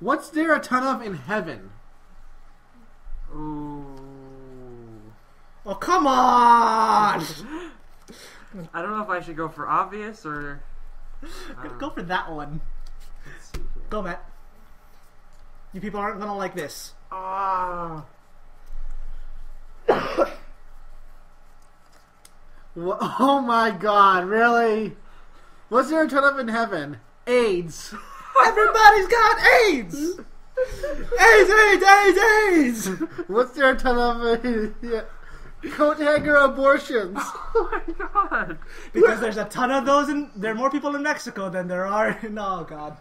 What's there a ton of in heaven? Ooh. Oh, come on! I don't know if I should go for obvious or... Go for that one. Let's see here. Go, Matt. You people aren't gonna like this. Ah. Oh my god, really? What's there a ton of in heaven? AIDS. Everybody's got AIDS! AIDS! What's there a ton of coat hanger abortions? Oh my god. Because there's a ton of those there are more people in Mexico than there are in... Oh, God.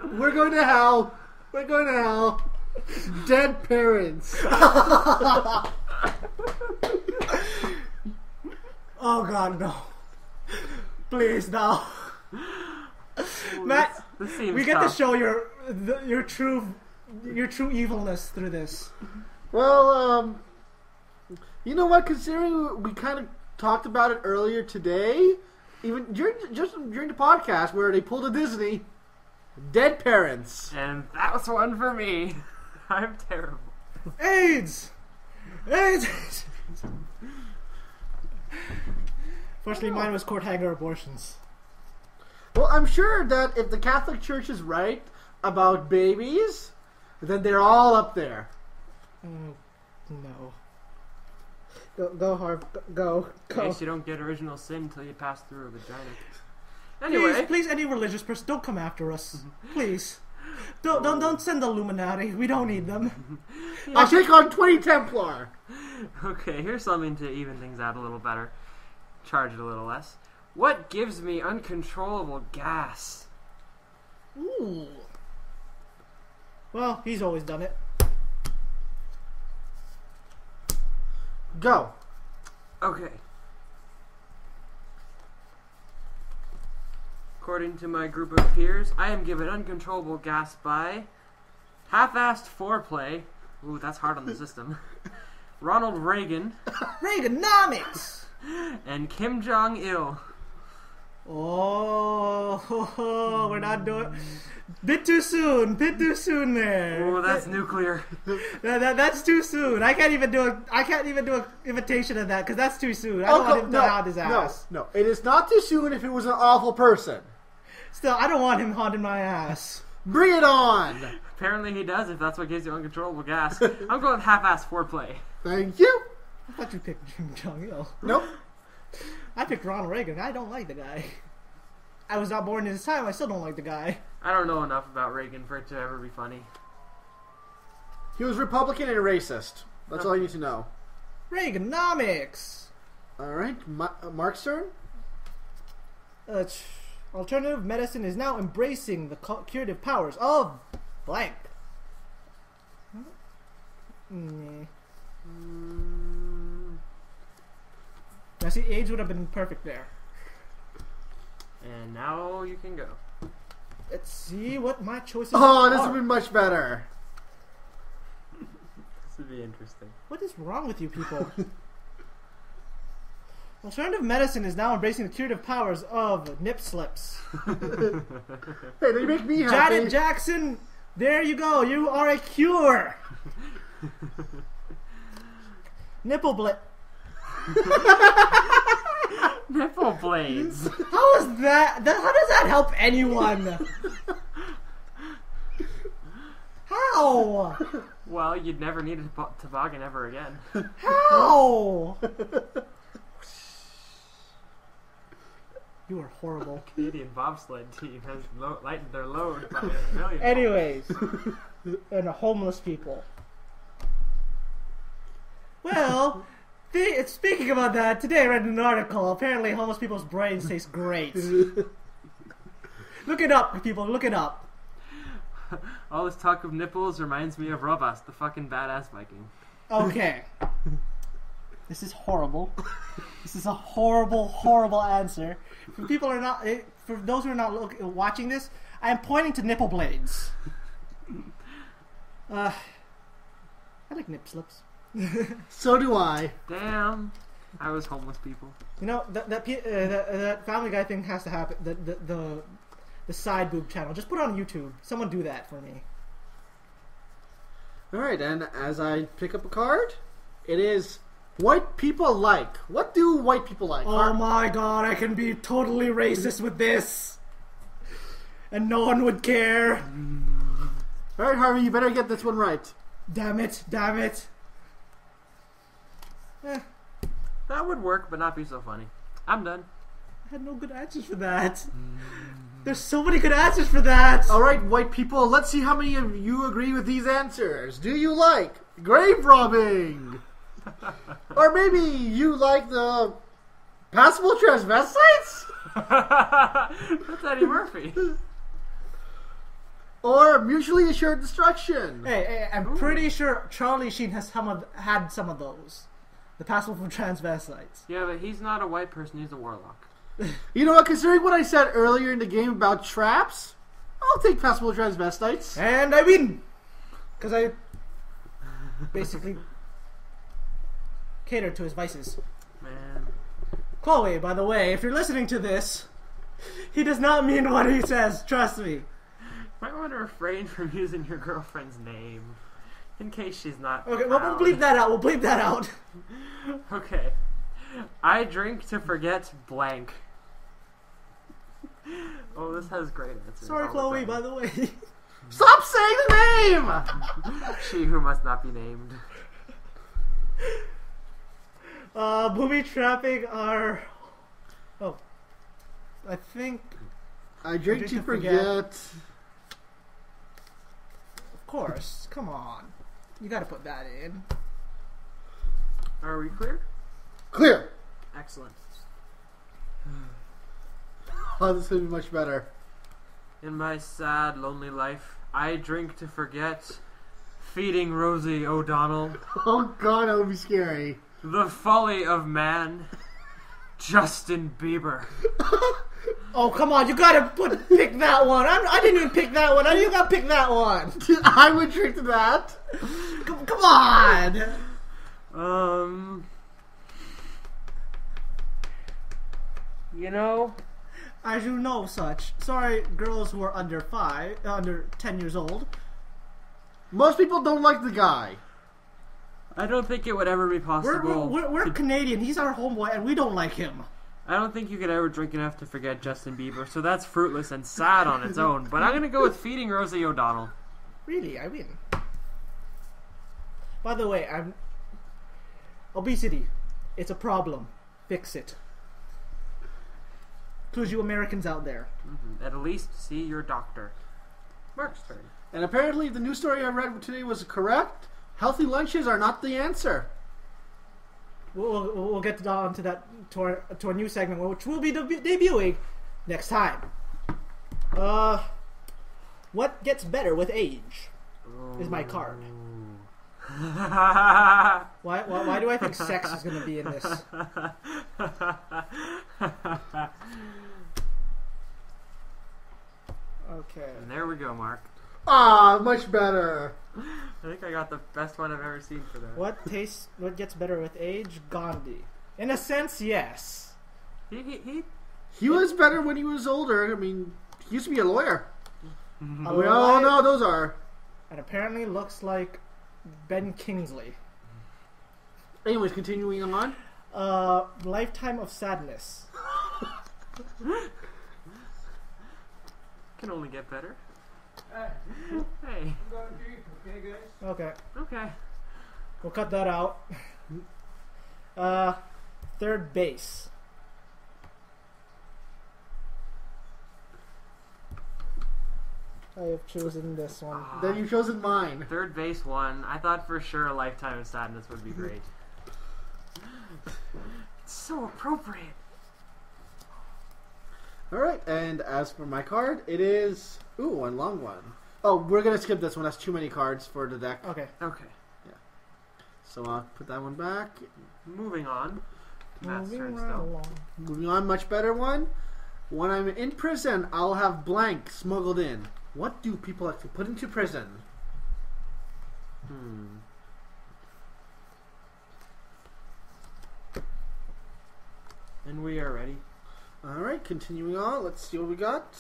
We're going to hell. We're going to hell. Dead parents. Oh, God, no. Please, no. Ooh, Matt, this seems we get tough. to show your true evilness through this. Well, you know what? Considering we kind of talked about it earlier today, even during the podcast where they pulled a Disney, dead parents. And that was one for me. I'm terrible. AIDS! Fortunately, mine was court hanger abortions. Well, I'm sure that if the Catholic Church is right about babies, then they're all up there. No. Go, Harv. Go. In case you don't get original sin until you pass through a vagina. Anyway. Please, any religious person, don't come after us. Please. Don't send the Illuminati. We don't need them. I'll take on 20 Templar. Okay, here's something to even things out a little better. Charge it a little less. What gives me uncontrollable gas? Ooh. Well, he's always done it. Go. Okay. According to my group of peers, I am given uncontrollable gas by half-assed foreplay. Ooh, that's hard on the system. Ronald Reagan. Reaganomics! And Kim Jong-il. Oh, we're not doing... Bit too soon there. Oh, that's nuclear. That's too soon. I can't even do an imitation of that because that's too soon. I don't want him to haunt his ass. No, it is not too soon if it was an awful person. Still, I don't want him haunting my ass. Bring it on. Apparently he does if that's what gives you uncontrollable gas. I'm going with half-assed foreplay. Thank you. I thought you picked Kim Jong-il. Nope. I picked Ronald Reagan. I don't like the guy. I was not born in his time. I still don't like the guy. I don't know enough about Reagan for it to ever be funny. He was Republican and racist. That's all you need to know. Reaganomics. All right, Mark's turn. Alternative medicine is now embracing the curative powers of blank. Now, see, AIDS would have been perfect there. And now you can go. Let's see what my choices Oh, this are. would be much better. This would be interesting. What is wrong with you people? Alternative medicine is now embracing the curative powers of nip slips. Hey, they make me happy. Janet Jackson, there you go. You are a cure. Nipple blip. Nipple blades. How is that? How does that help anyone? How? Well, you'd never need a toboggan ever again. How? You are horrible. Canadian bobsled team has lightened their load by $1 million. Anyways, and homeless people. Well, speaking about that, today I read an article. Apparently, homeless people's brains taste great. Look it up, people. Look it up. All this talk of nipples reminds me of Robas, the fucking badass Viking. Okay. This is horrible. This is a horrible, horrible answer. For those who are not watching this, I am pointing to nipple blades. I like nip slips. So do I. Damn. I was homeless people. You know that Family Guy thing has to happen. The side boob channel. Just put it on YouTube. Someone do that for me. Alright, and as I pick up a card, it is white people like. What do white people like? Oh my god, I can be totally racist with this. And no one would care. Alright, Harvey, you better get this one right. Damn it, damn it. That would work, but not be so funny. I'm done. I had no good answers for that. There's so many good answers for that. Alright, white people, let's see how many of you agree with these answers. Do you like grave robbing? Or maybe you like the passable transvestites? That's Eddie Murphy. Or mutually assured destruction? Hey, I'm pretty sure Charlie Sheen has had some of those. The passable for transvestites. Yeah, but he's not a white person, he's a warlock. You know what, considering what I said earlier in the game about traps, I'll take passable transvestites. And I win! Because I basically cater to his vices. Man. Chloe, by the way, if you're listening to this, he does not mean what he says, trust me. Might want to refrain from using your girlfriend's name. In case she's not Okay, well, we'll proud. bleep that out, we'll bleep that out. Okay. I drink to forget blank. Oh, this has great answers. Sorry, all the Chloe, time. by the way. Stop saying the name! She who must not be named. Booby trapping are... Oh. I think... I drink to forget. Of course, come on. You gotta put that in. Are we clear? Clear! Excellent. Oh, this is gonna be much better. In my sad, lonely life, I drink to forget feeding Rosie O'Donnell, Oh god, that would be scary. the folly of man, Justin Bieber. Oh, come on, you gotta pick that one. I didn't even pick that one. You gotta pick that one. I would drink to that. Come on. You know, As you know such. Sorry, girls who are under 10 years old. Most people don't like the guy. I don't think it would ever be possible. We're Canadian. He's our homeboy, and we don't like him. I don't think you could ever drink enough to forget Justin Bieber, so that's fruitless and sad on its own. But I'm gonna go with feeding Rosie O'Donnell. Really, I win. By the way, obesity. It's a problem. Fix it. Includes you Americans out there. Mm-hmm. At least see your doctor. Mark's turn. And apparently the news story I read today was correct. Healthy lunches are not the answer. We'll get on to that to our new segment, which will be debuting next time. What gets better with age? Is my card. Why do I think sex is going to be in this? Okay. And there we go, Mark. Ah, much better. I think I got the best one I've ever seen for that. What gets better with age? Gandhi. In a sense, yes. He was better when he was older. I mean, he used to be a lawyer. Alive, We all know those are. and apparently looks like Ben Kingsley. Anyways, continuing on. Lifetime of sadness. Can only get better. Hey. Okay. Okay. We'll cut that out. Third base. I have chosen this one. Then you've chosen mine. Third base one. I thought for sure a Lifetime of Sadness would be great. It's so appropriate. Alright, and as for my card, it is... Ooh, one long one. Oh, we're going to skip this one. That's too many cards for the deck. Okay. Okay. So I'll put that one back. Moving on. Matt's Moving turn right still. along. Moving on, much better one. When I'm in prison, I'll have blank smuggled in. What do people like to put into prison? And we are ready. Alright, continuing on. Let's see what we got.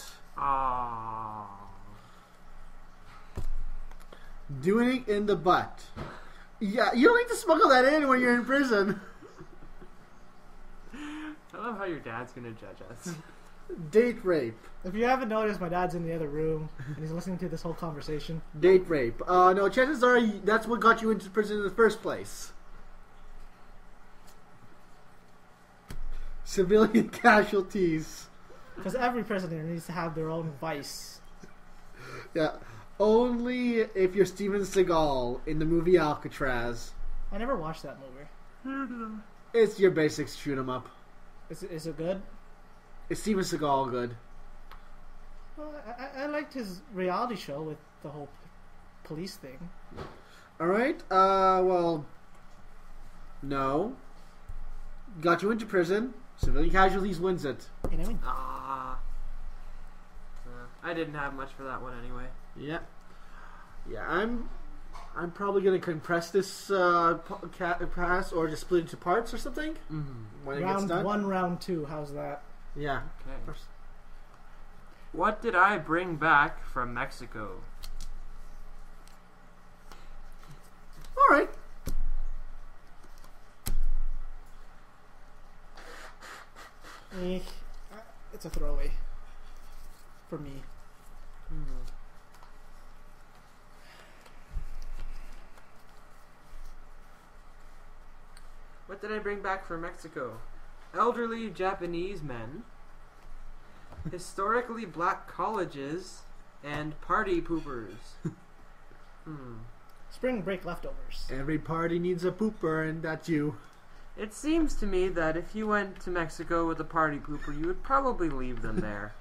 Doing it in the butt. Yeah, you don't need to smuggle that in when you're in prison. I love how your dad's gonna judge us. Date rape. If you haven't noticed, my dad's in the other room and he's listening to this whole conversation. Date rape. No, chances are that's what got you into prison in the first place. Civilian casualties. Because every prisoner needs to have their own vice. Yeah. Only if you're Steven Seagal in the movie Alcatraz. I never watched that movie. It's your basic shoot 'em up. Is it good? Is Steven Seagal good? Well, I liked his reality show with the whole police thing. Alright, well... No. Got you into prison. Civilian casualties wins it. You know? I didn't have much for that one anyway. Yeah. Yeah, I'm probably going to compress this pass or just split it into parts or something. Mm-hmm. When it gets Round done. 1, round 2. How's that? Yeah. Okay. What did I bring back from Mexico? Alright. It's a throwaway. For me. What did I bring back from Mexico? Elderly Japanese men, historically black colleges, and party poopers. Spring break leftovers. Every party needs a pooper, and that's you. It seems to me that if you went to Mexico with a party pooper, you would probably leave them there.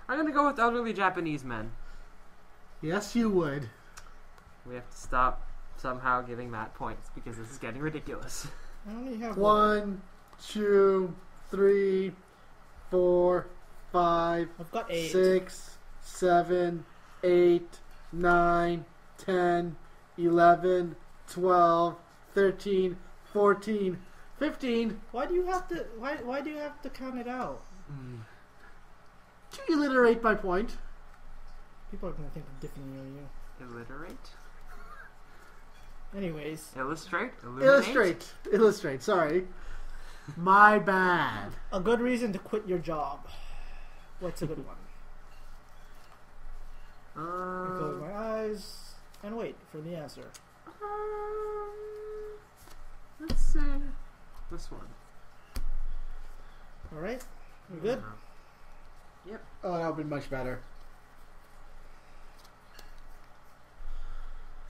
I'm going to go with elderly Japanese men. Yes, you would. We have to stop somehow giving Matt points because this is getting ridiculous. I only have 1, 2, 3, 4, 5, I've got 8. 6, 7, 8, 9, 10, 11, 12, 13, 14, 15. Why do you have to? Why do you have to count it out? To alliterate my point. People are gonna think differently of you. Illiterate? Anyways, Illustrate? Illuminate? Illustrate. Sorry. My bad. a good reason to quit your job. What's a good one? I close my eyes and wait for the answer. Let's say this one. All right, we good? Yep. Oh, that would be much better.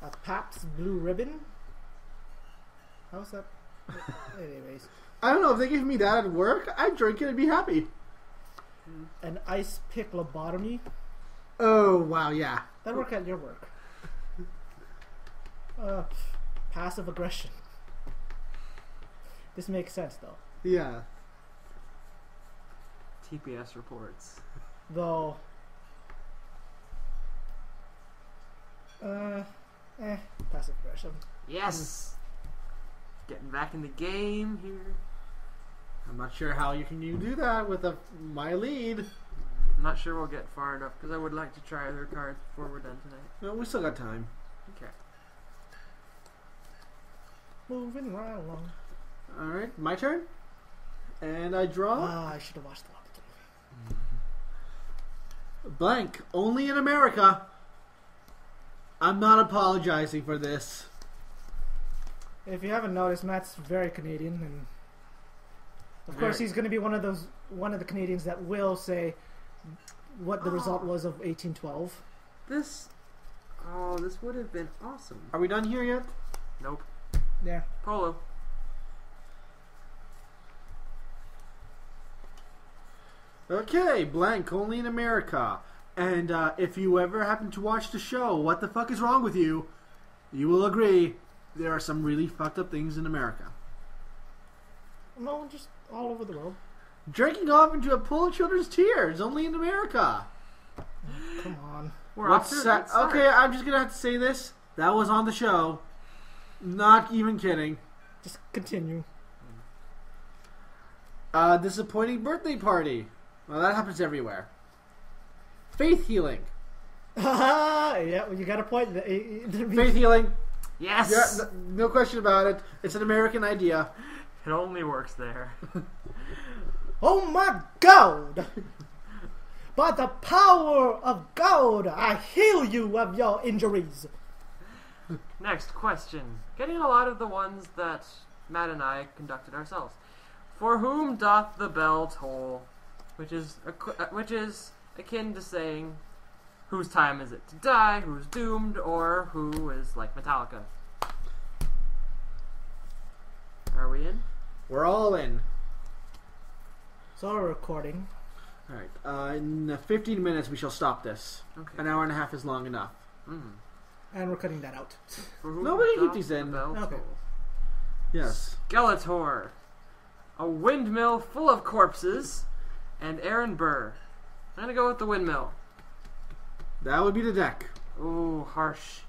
A Pabst Blue Ribbon. How's that? Anyways, I don't know, if they gave me that at work, I'd drink it and be happy. an ice pick lobotomy. Oh, wow, yeah. That work at your work. Passive aggression. This makes sense though. Yeah. TPS reports. Though. Passive aggression. Yes! Getting back in the game here. I'm not sure how you can do that with my lead. I'm not sure we'll get far enough because I would like to try other cards before we're done tonight. No, we still got time. Okay. Moving right along. Alright, my turn. And I draw. I should have watched the opportunity. Blank. Only in America. I'm not apologizing for this. If you haven't noticed, Matt's very Canadian, and of course he's going to be one of the Canadians that will say what the result was of 1812. This would have been awesome. Are we done here yet? Nope. Yeah. Polo. Okay, blank. Only in America. And if you ever happen to watch the show, What the Fuck Is Wrong With You? You will agree there are some really fucked up things in America. No, just all over the world. Drinking off into a pool of children's tears. Only in America. Come on. We're off to a good start. Okay, I'm just going to have to say this. That was on the show. Not even kidding. Just continue. Disappointing birthday party. Well, that happens everywhere. Faith healing. Yeah, well, you got a point. Faith healing. Yes! Yeah, no question about it. It's an American idea. It only works there. Oh my God! By the power of God, I heal you of your injuries. Next question. Getting a lot of the ones that Matt and I conducted ourselves. For whom doth the bell toll? Which is akin to saying, whose time is it to die, who's doomed, or who is like Metallica. Are we in? We're all in. So we're recording. Alright, in 15 minutes we shall stop this. Okay. An hour and a half is long enough. And we're cutting that out. For whom No, we can keep doth these the in. bell Okay. toll? Yes. Skeletor. A windmill full of corpses. And Aaron Burr. I'm gonna go with the windmill. That would be the deck. Ooh, harsh.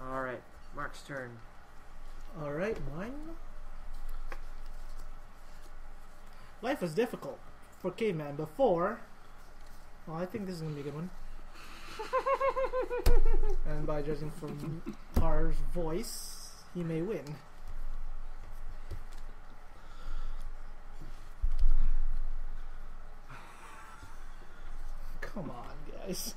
Alright, Mark's turn. Alright, mine. Life was difficult for Caveman before. Well, I think this is going to be a good one. And by judging from Tar's voice, he may win. Come on, guys.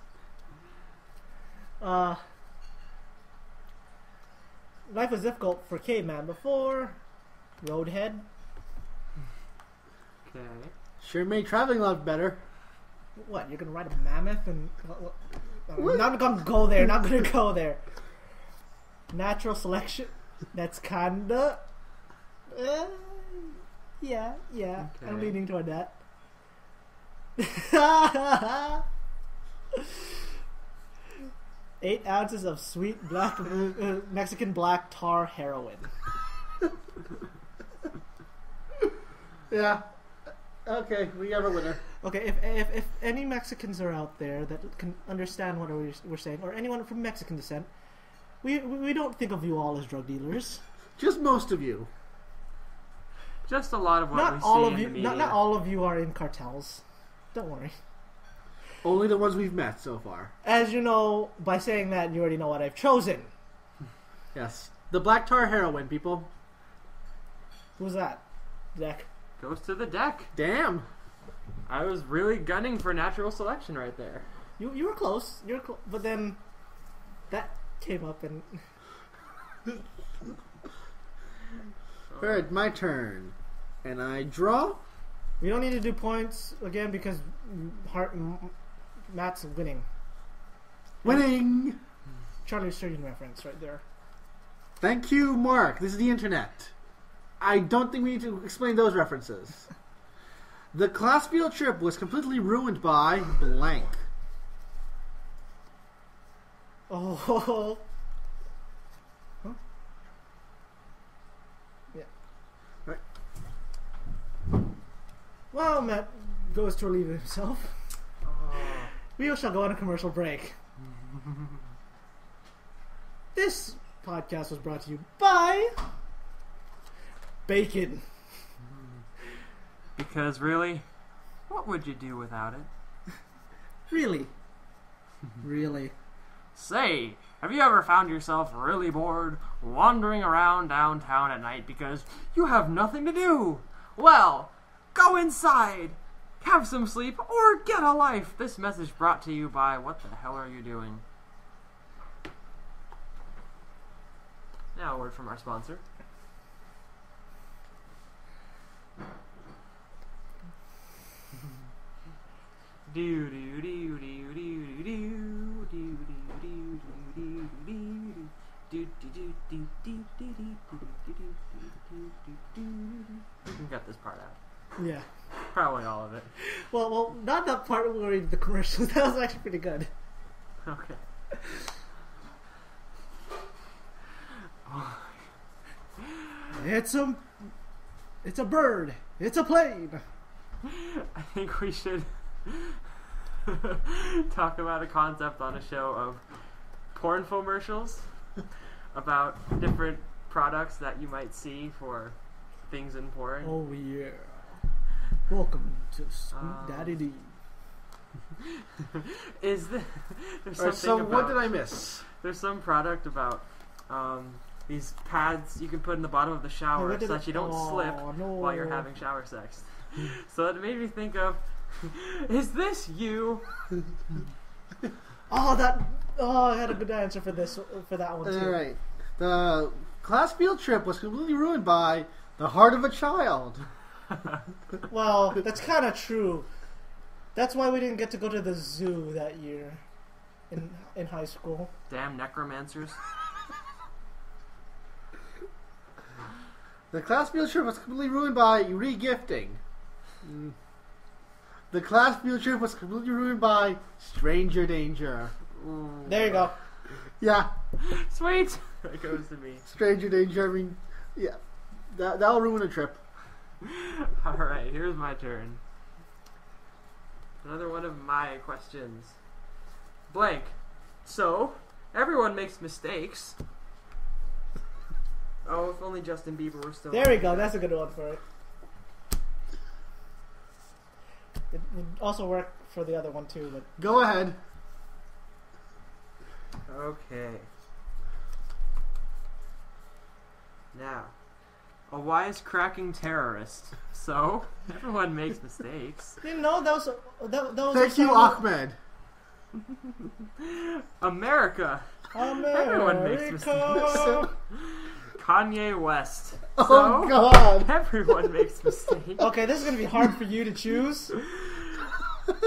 Life was difficult for Caveman before. Roadhead. Okay. Sure made traveling a lot better. What, you're gonna ride a mammoth and... I'm not gonna go there, not gonna go there. Natural selection. That's kinda... yeah. Okay. I'm leaning toward that. 8 ounces of sweet black Mexican black tar heroin. Yeah. Okay, we have a winner. Okay, if any Mexicans are out there that can understand what we're saying, or anyone from Mexican descent, we don't think of you all as drug dealers. Just most of you. Just a lot of what Not we all see of in you. the media. Not all of you are in cartels. Don't worry. Only the ones we've met so far. As you know, by saying that, you already know what I've chosen. Yes. The black tar heroin, people. Who's that? Zach. Goes to the deck. Damn. I was really gunning for natural selection right there. You were close. But then that came up and... Alright, my turn. And I draw. We don't need to do points again because Matt's winning. Winning! Charlie Surgeon reference right there. Thank you, Mark. This is the internet. I don't think we need to explain those references. The class field trip was completely ruined by blank. Oh. Huh? Yeah. Right. Well, Matt goes to relieve himself. Oh. We shall go on a commercial break. This podcast was brought to you by bacon. Because really, what would you do without it? Really? Really? Say, have you ever found yourself really bored wandering around downtown at night because you have nothing to do? Well, go inside, have some sleep, or get a life. This message brought to you by What the Hell Are You Doing? Now a word from our sponsor. Do do do do do do do do do do do do we can cut this part out. Yeah. Probably all of it. Well, not that part where we read the commercials. That was actually pretty good. Okay. It's a bird. It's a plane. I think we should talk about a concept on a show of porn infomercials about different products that you might see for things in porn. Oh yeah. Welcome to Sweet Daddy D. Is the there's Alright, so something what about did I miss? there's some product about these pads you can put in the bottom of the shower What so did that it- you don't slip no. while you're having shower sex. So it made me think of, is this you? I had a good answer for that one too. Alright. The class field trip was completely ruined by the heart of a child. Well, that's kind of true. That's why we didn't get to go to the zoo that year in high school. Damn necromancers. The class field trip was completely ruined by re-gifting. The class field trip was completely ruined by stranger danger. Ooh. There you go. Yeah, Sweet! That goes to me. stranger danger. I mean, yeah, that'll ruin a trip. Alright, here's my turn. Another one of my questions. Blank. So, everyone makes mistakes. Oh, if only Justin Bieber were still There we go. That's a good one for it. It would also work for the other one too, but Go ahead. Okay. Now, a wisecracking terrorist. So, everyone makes mistakes. you know that was. Thank you, Ahmed. America. Everyone makes mistakes. Kanye West. Oh So, God! everyone makes mistakes. Okay, this is gonna be hard for you to choose.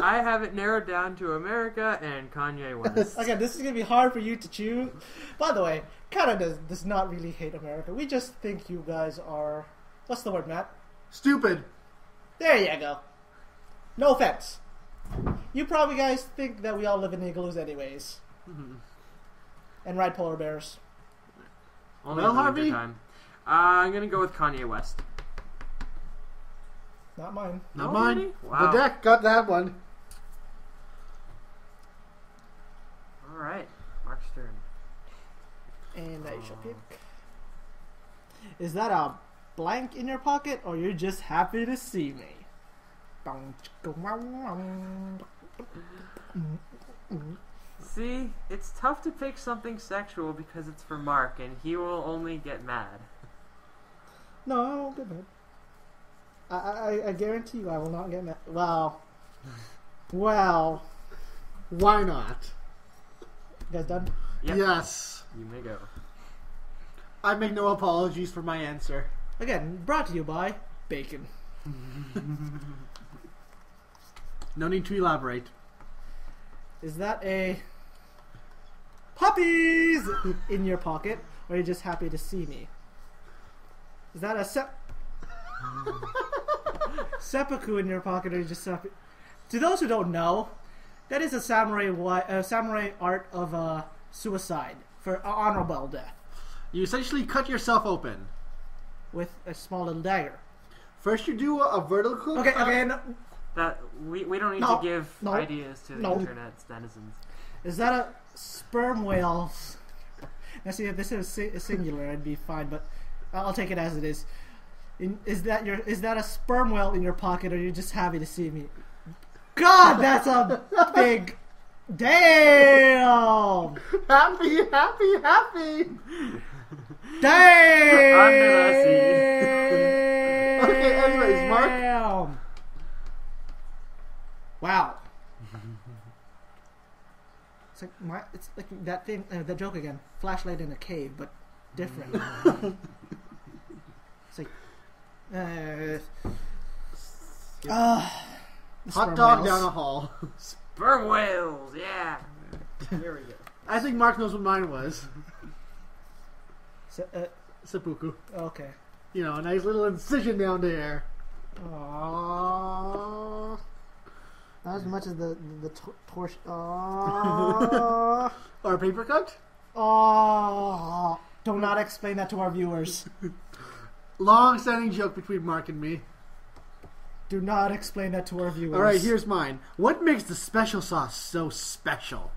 I have it narrowed down to America and Kanye West. Again, this is gonna be hard for you to choose. By the way, Canada does not really hate America. We just think you guys are. What's the word, Matt? Stupid. There you go. No offense. You probably guys think that we all live in igloos anyways. And ride polar bears. Only Well, in the Harvey? wintertime. I'm gonna go with Kanye West. Not mine. Not Oh, mine. really? Wow. The deck got that one. Alright, Mark's turn. And I shall pick. Is that a blank in your pocket, or you're just happy to see me? See, it's tough to pick something sexual because it's for Mark, and he will only get mad. No, I won't get mad. I guarantee you I will not get mad. Wow. Well. Why not? You guys done? Yep. Yes. You may go. I make no apologies for my answer. Again, brought to you by Bacon. No need to elaborate. Is that a puppies in your pocket, or are you just happy to see me? Is that a seppuku in your pocket, or are you just happy? To those who don't know, that is a samurai art of suicide for honorable death You essentially cut yourself open. with a small little dagger. First, you do a vertical. Okay, cut. okay. No, That we don't need No, to give no, ideas to the no. internet's denizens. is that a sperm whale? Now, see, if this is a singular, I'd be fine, but I'll take it as it is. Is that a sperm whale in your pocket, or are you just happy to see me? God, that's a big damn. Happy, happy, happy. Damn. Okay, anyways, Mark. Wow. It's like that thing, that joke again. Flashlight in a cave, but different. It's like, Hot dog down a hall. Sperm whales, yeah. Here we go. I think Mark knows what mine was. Seppuku. Okay. You know, a nice little incision down there. Aww. Not as much as the torsion. Aww. Or a paper cut. Aww. Do not explain that to our viewers. Long-standing joke between Mark and me. Do not explain that to our viewers. Alright, here's mine. What makes the special sauce so special?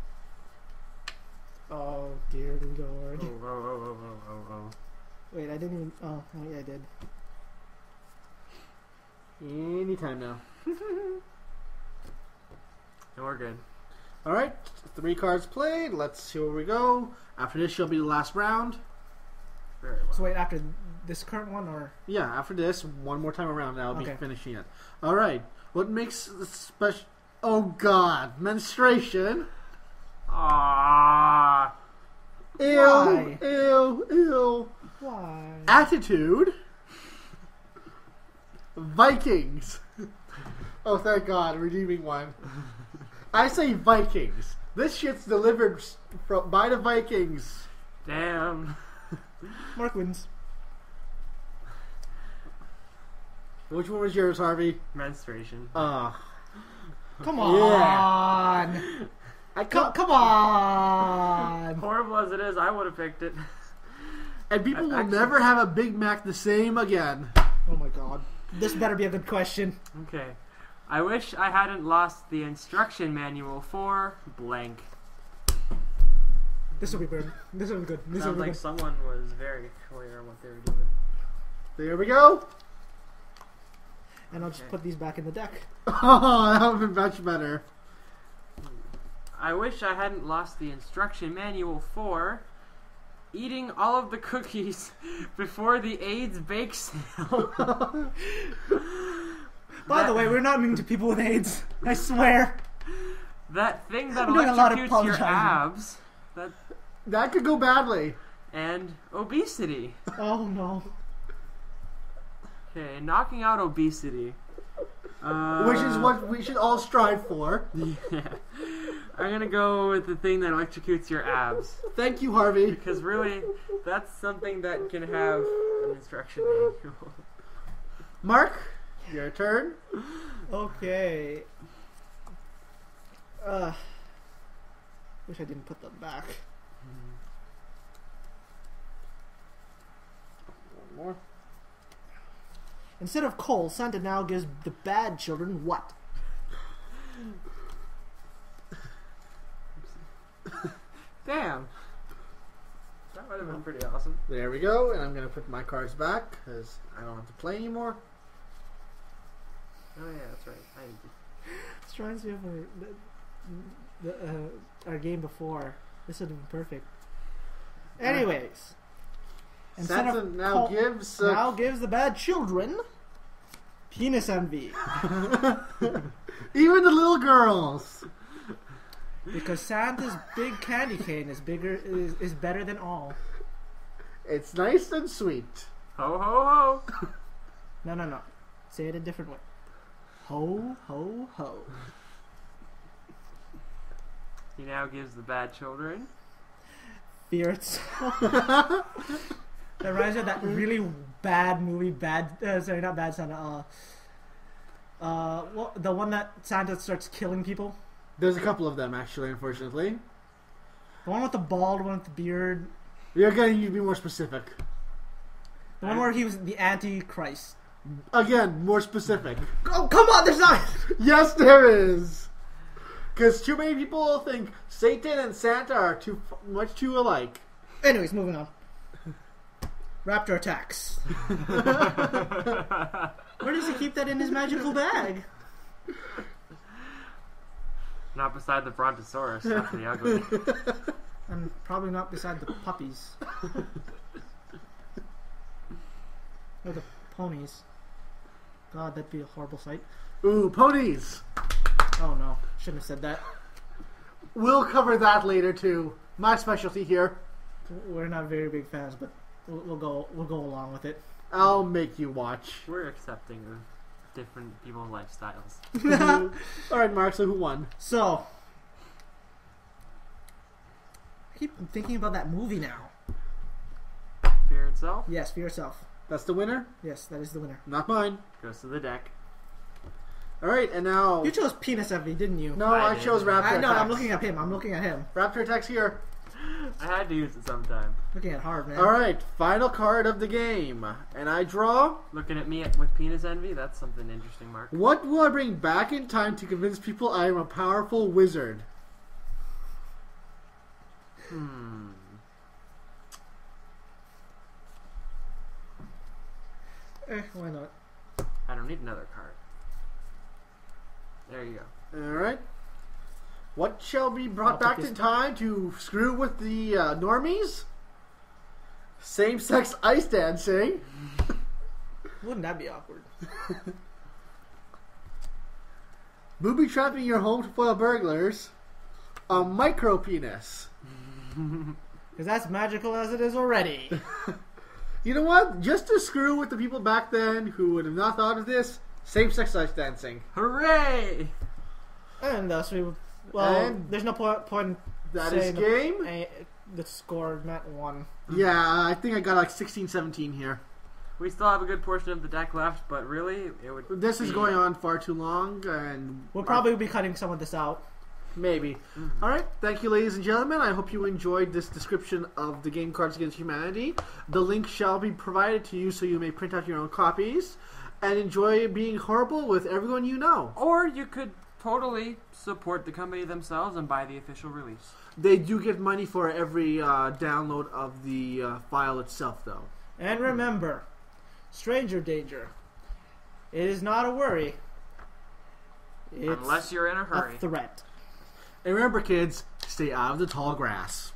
Oh, dear Lord. Oh. Wait, I didn't even... Oh, yeah, I did. Anytime now. And we're good. Alright, 3 cards played. Let's see where we go. After this, shall be the last round. Very well. So wait, after this current one, or Yeah, after this, one more time around, and I'll be Okay. finishing it. Alright, what makes the special... Oh god, menstruation. Ah. Ew, Why? ew. why? Attitude. Vikings. Oh, thank God, redeeming one. I say Vikings. This shit's delivered by the Vikings. Damn. Mark wins. Which one was yours, Harvey? Menstruation. Come Yeah. on. Come on. Horrible as it is, I would have picked it. And people will Actually- never have a Big Mac the same again. Oh my god. This better be a good question. Okay. I wish I hadn't lost the instruction manual for blank. This will be good. This will be good. This will Sounds be like good. someone was very clear on what they were doing. There we go. And I'll just Okay. put these back in the deck. Oh, that would have been much better. I wish I hadn't lost the instruction manual for eating all of the cookies before the AIDS bake sale. By the way, we're not mean to people with AIDS. I swear. That thing that I'm doing a lot of electrocutes your apologizing. abs. That could go badly. And obesity. Oh no. Okay, knocking out obesity. Which is what we should all strive for. Yeah. I'm gonna go with the thing that electrocutes your abs. Thank you, Harvey. Because really, that's something that can have an instruction manual. Mark, your turn. Okay. Wish I didn't put them back. One more. Instead of coal, Santa now gives the bad children what? Damn. That would have been pretty awesome. There we go, and I'm going to put my cards back because I don't have to play anymore. Oh yeah, that's right. It's trying to see if our game before. This would have been perfect. Anyways. instead Santa of now coal- gives... now gives the bad children penis envy. Even the little girls. Because Santa's big candy cane is better than all. It's nice and sweet. Ho ho ho! No. Say it a different way. Ho, ho, ho. He now gives the bad children. Fear itself. That reminds me of that really bad movie, sorry, not Bad Santa, the one that Santa starts killing people? There's a couple of them, actually, unfortunately. The one with the bald, one with the beard. You're going to need to be more specific. The one where he was the Antichrist. Again, more specific. Oh, come on, there's not! Yes, there is. Because too many people think Satan and Santa are much too alike. Anyways, moving on. Raptor attacks. Where does he keep that in his magical bag? Not beside the Brontosaurus, not the ugly. And probably not beside the puppies. Or the ponies. God, that'd be a horrible sight. Ooh, ponies. Oh no, shouldn't have said that. We'll cover that later too. My specialty here. We're not very big fans, but we'll go along with it. I'll make you watch. We're accepting of different people's lifestyles. Alright, Mark, so who won? So, I keep thinking about that movie now. Fear itself Yes, Fear Yourself. That's the winner? Yes, that is the winner. Not mine. goes to the deck. Alright, and now... You chose Penis Envy, didn't you? No, I I did. chose Raptor I know, Attacks. I'm looking at him. Raptor Attacks here. I had to use it sometime. Looking at Harv, man. Alright, final card of the game. And I draw... Looking at me with penis envy, that's something interesting, Mark. What will I bring back in time to convince people I am a powerful wizard? Why not? I don't need another card. There you go. Alright. What shall be brought I'll back take in this time to screw with the normies? Same-sex ice dancing. Wouldn't that be awkward? Booby trapping your home to foil burglars. A micro penis. Because that's magical as it is already. You know what? Just to screw with the people back then who would have not thought of this, same-sex ice dancing. Hooray! And thus we... Well, And there's no point that is saying game. the score meant 1. Yeah, I think I got like 16, 17 here. We still have a good portion of the deck left, but really, it would. This is going on far too long, and We'll probably be cutting some of this out. maybe. Mm-hmm. All right, thank you, ladies and gentlemen. I hope you enjoyed this description of the game Cards Against Humanity. The link shall be provided to you so you may print out your own copies and enjoy being horrible with everyone you know. Or you could totally support the company themselves and buy the official release. They do get money for every download of the file itself, though. And remember, stranger danger. It is not a worry. It's Unless you're in a hurry. a threat. And remember, kids, stay out of the tall grass.